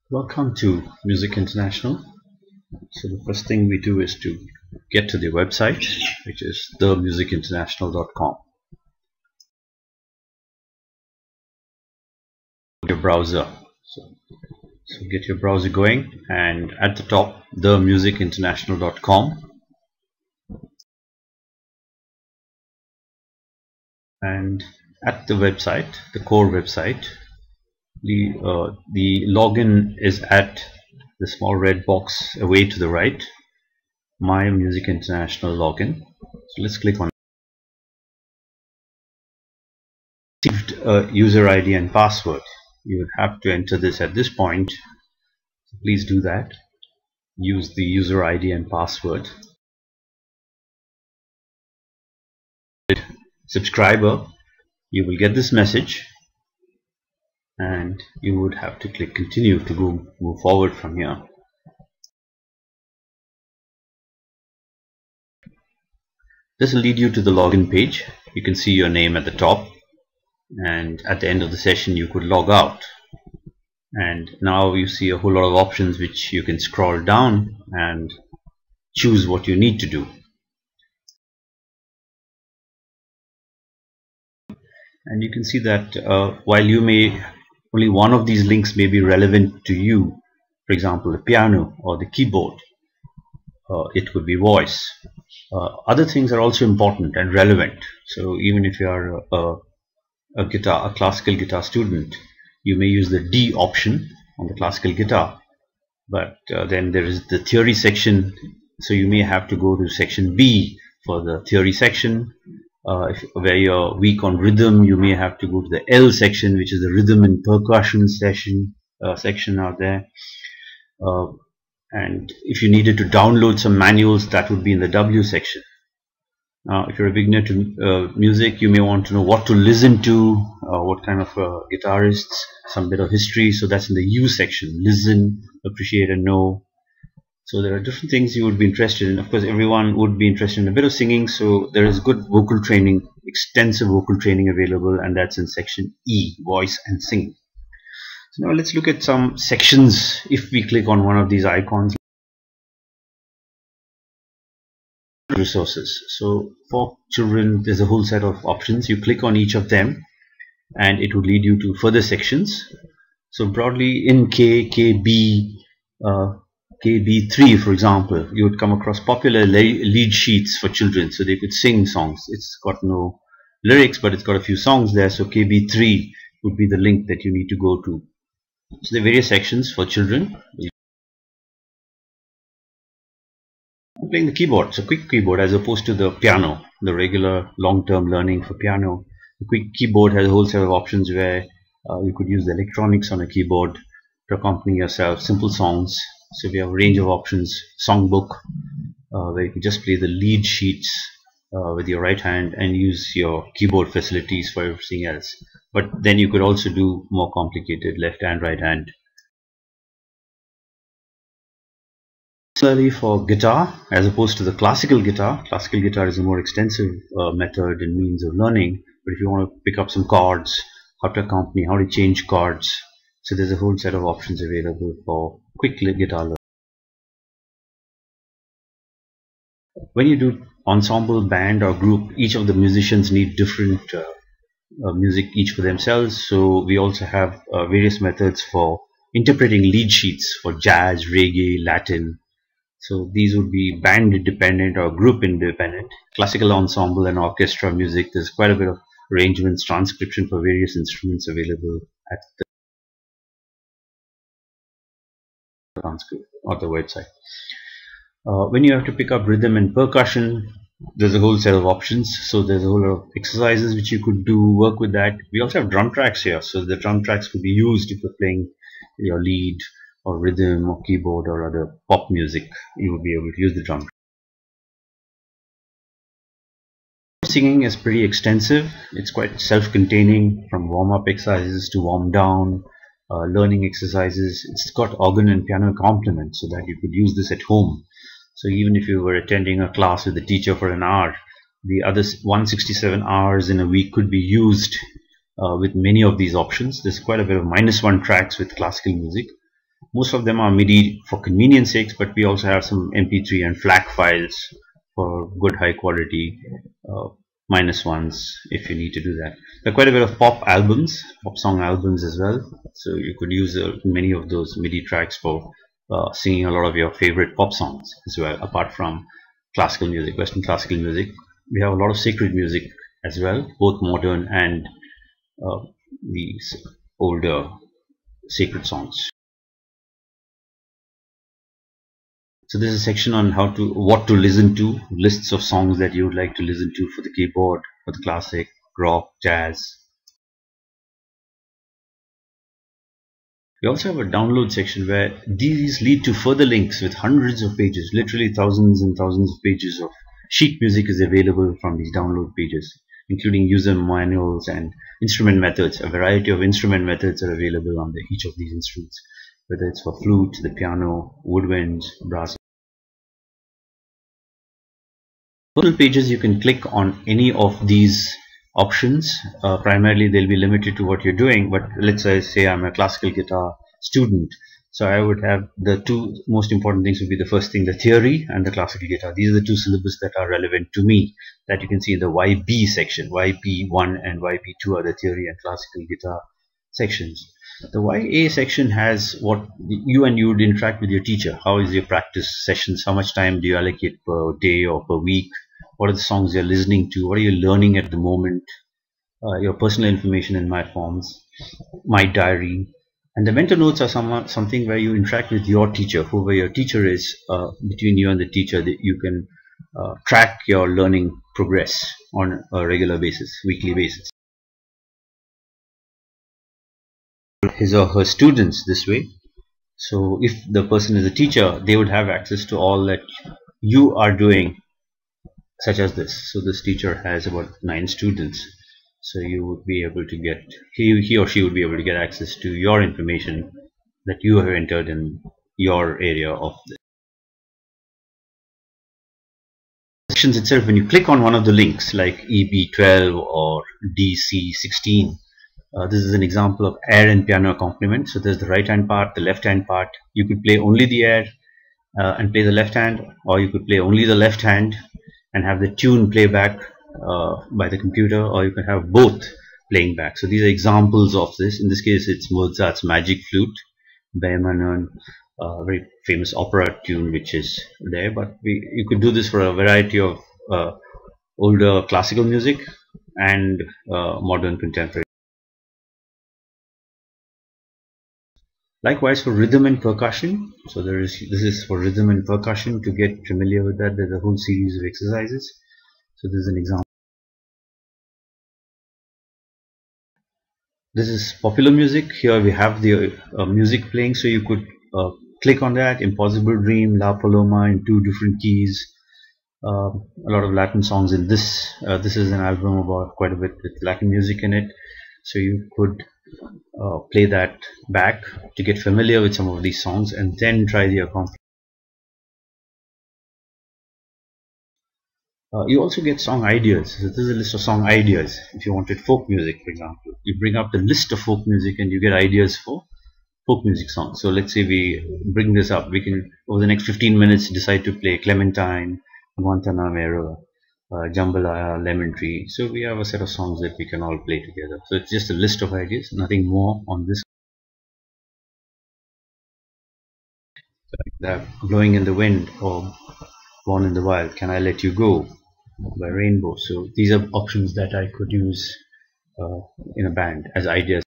Welcome to Music International. So the first thing we do is to get to the website, which is themusicinternational.com. Your browser. So get your browser going, and at the top, themusicinternational.com. And at the website, the core website, the login is at the small red box away to the right, My Music International login. So let's click on received user ID and password. You would have to enter this at this point, so please do that. Use the user ID and password. Subscriber, you will get this message and you would have to click continue to move forward from here. This will lead you to the login page. You can see your name at the top, and at the end of the session you could log out, and now you see a whole lot of options which you can scroll down and choose what you need to do. And you can see that while you may only one of these links may be relevant to you, for example the piano or the keyboard, it could be voice. Other things are also important and relevant. So even if you are a classical guitar student, you may use the D option on the classical guitar, but then there is the theory section, so you may have to go to section B for the theory section. Where you're weak on rhythm, you may have to go to the L section, which is the rhythm and percussion section out there. And if you needed to download some manuals, that would be in the W section. Now, if you're a beginner to music, you may want to know what to listen to, what kind of guitarists, some bit of history, so that's in the U section. Listen, appreciate and know. So there are different things you would be interested in. Of course, everyone would be interested in a bit of singing, so there is good vocal training, extensive vocal training available, and that's in section E, voice and singing. So now let's look at some sections. If we click on one of these icons, resources. So for children, there's a whole set of options. You click on each of them and it would lead you to further sections. So broadly in KB, KB3 for example, you would come across popular lead sheets for children, so they could sing songs. It's got no lyrics, but it's got a few songs there, so KB3 would be the link that you need to go to. So there are various sections for children. Playing the keyboard, so quick keyboard as opposed to the piano, the regular long-term learning for piano. The quick keyboard has a whole set of options where you could use the electronics on a keyboard to accompany yourself, simple songs. So we have a range of options. Songbook, where you can just play the lead sheets with your right hand and use your keyboard facilities for everything else. But then you could also do more complicated left hand, right hand. Similarly for guitar, as opposed to the classical guitar is a more extensive method and means of learning. But if you want to pick up some chords, how to accompany, how to change chords, so there's a whole set of options available for quick guitar learning. When you do ensemble, band or group, each of the musicians need different music each for themselves. So we also have various methods for interpreting lead sheets for jazz, reggae, Latin. So these would be band independent or group independent. Classical ensemble and orchestra music, there's quite a bit of arrangements, transcription for various instruments available at the transcript or the website. When you have to pick up rhythm and percussion, there's a whole set of options. So there's a whole lot of exercises which you could do, work with that. We also have drum tracks here, so the drum tracks could be used if you're playing your lead or rhythm or keyboard or other pop music. You would be able to use the drum. Singing is pretty extensive. It's quite self-containing, from warm-up exercises to warm-down, learning exercises. It's got organ and piano accompaniment, so that you could use this at home. So even if you were attending a class with the teacher for an hour, the other 167 hours in a week could be used with many of these options. There's quite a bit of -1 tracks with classical music. Most of them are MIDI for convenience sakes, but we also have some MP3 and FLAC files for good high quality uh, -1s if you need to do that. There are quite a bit of pop song albums as well. So you could use many of those MIDI tracks for singing a lot of your favorite pop songs as well, apart from classical music, Western classical music. We have a lot of sacred music as well, both modern and these older sacred songs. So there's a section on what to listen to, lists of songs that you would like to listen to for the keyboard, for the classic, rock, jazz. We also have a download section where these lead to further links with hundreds of pages, literally thousands and thousands of pages of sheet music is available from these download pages, including user manuals and instrument methods. A variety of instrument methods are available on each of these instruments, whether it's for flute, the piano, woodwinds, brass. Personal pages, you can click on any of these options. Primarily they'll be limited to what you're doing, but let's say I'm a classical guitar student, so I would have the two most important things would be the first thing, the theory, and the classical guitar. These are the two syllabus that are relevant to me, that you can see in the YB section. YP1 and YP2 are the theory and classical guitar sections. The YA section has what you would interact with your teacher. How is your practice sessions? How much time do you allocate per day or per week? What are the songs you're listening to? What are you learning at the moment? Your personal information in my forms, my diary. And the mentor notes are something where you interact with your teacher, whoever your teacher is, between you and the teacher, that you can track your learning progress on a regular basis, weekly basis. His or her students this way. So if the person is a teacher, they would have access to all that you are doing, such as this. So this teacher has about 9 students, so you would be able to get, he or she would be able to get access to your information that you have entered in your area of the sections itself. When you click on one of the links like EB12 or DC16, this is an example of air and piano accompaniment. So there's the right hand part, the left hand part. You could play only the air and play the left hand, or you could play only the left hand and have the tune playback by the computer, or you can have both playing back. So these are examples of this. In this case, it's Mozart's Magic Flute, Behmenon, a very famous opera tune which is there. But you could do this for a variety of older classical music and modern contemporary. Likewise for rhythm and percussion. So this is for rhythm and percussion. To get familiar with that, there's a whole series of exercises. So this is an example. This is popular music. Here we have the music playing, so you could click on that. Impossible Dream, La Paloma in 2 different keys. A lot of Latin songs in this. This is an album about quite a bit with Latin music in it. So you could play that back to get familiar with some of these songs and then try the accompaniment. You also get song ideas. So this is a list of song ideas. If you wanted folk music, for example, you bring up the list of folk music and you get ideas for folk music songs. So let's say we bring this up. We can, over the next 15 minutes, decide to play Clementine, Guantanamera, Jambalaya, Lemon Tree. So we have a set of songs that we can all play together. So it's just a list of ideas, nothing more on this. Like that, Blowing in the Wind or Born in the Wild, Can I Let You Go by Rainbow. So these are options that I could use in a band as ideas.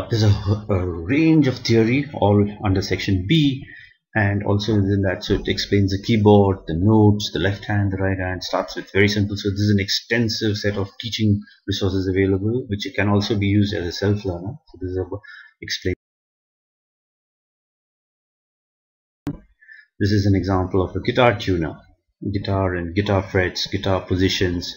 There's a range of theory all under section B, and also within that, so it explains the keyboard, the notes, the left hand, the right hand. Starts with very simple. So this is an extensive set of teaching resources available, which can also be used as a self-learner. So this is explain. This is an example of a guitar tuner, guitar and guitar frets, guitar positions.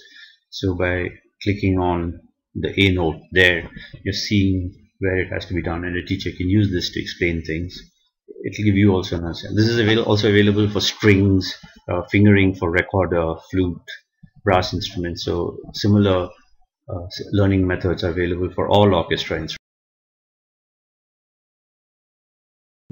So by clicking on the A note there, you're seeing where it has to be done, and the teacher can use this to explain things. It will give you also an answer. This is also available for strings, fingering for recorder, flute, brass instruments. So similar learning methods are available for all orchestra instruments.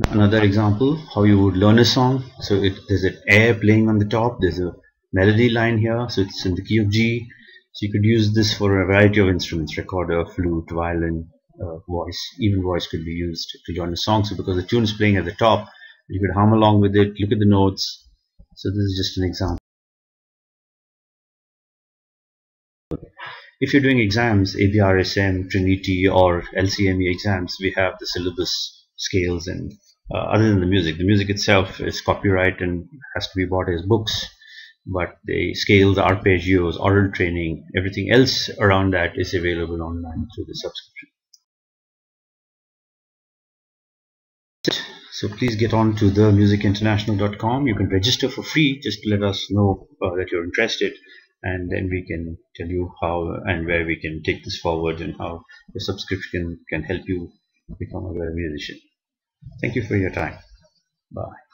Another example, how you would learn a song. So there's an air playing on the top, there's a melody line here, so it's in the key of G. So you could use this for a variety of instruments, recorder, flute, violin, voice. Even voice could be used to learn a song. So because the tune is playing at the top, you could hum along with it, look at the notes. So this is just an example. If you're doing exams, ABRSM, Trinity, or LCME exams, we have the syllabus scales, and other than the music itself is copyright and has to be bought as books. But the scales, arpeggios, oral training, everything else around that is available online through the subscription. So please get on to themusicinternational.com. You can register for free. Just let us know that you're interested, and then we can tell you how and where we can take this forward, and how the subscription can help you become a better musician. Thank you for your time. Bye.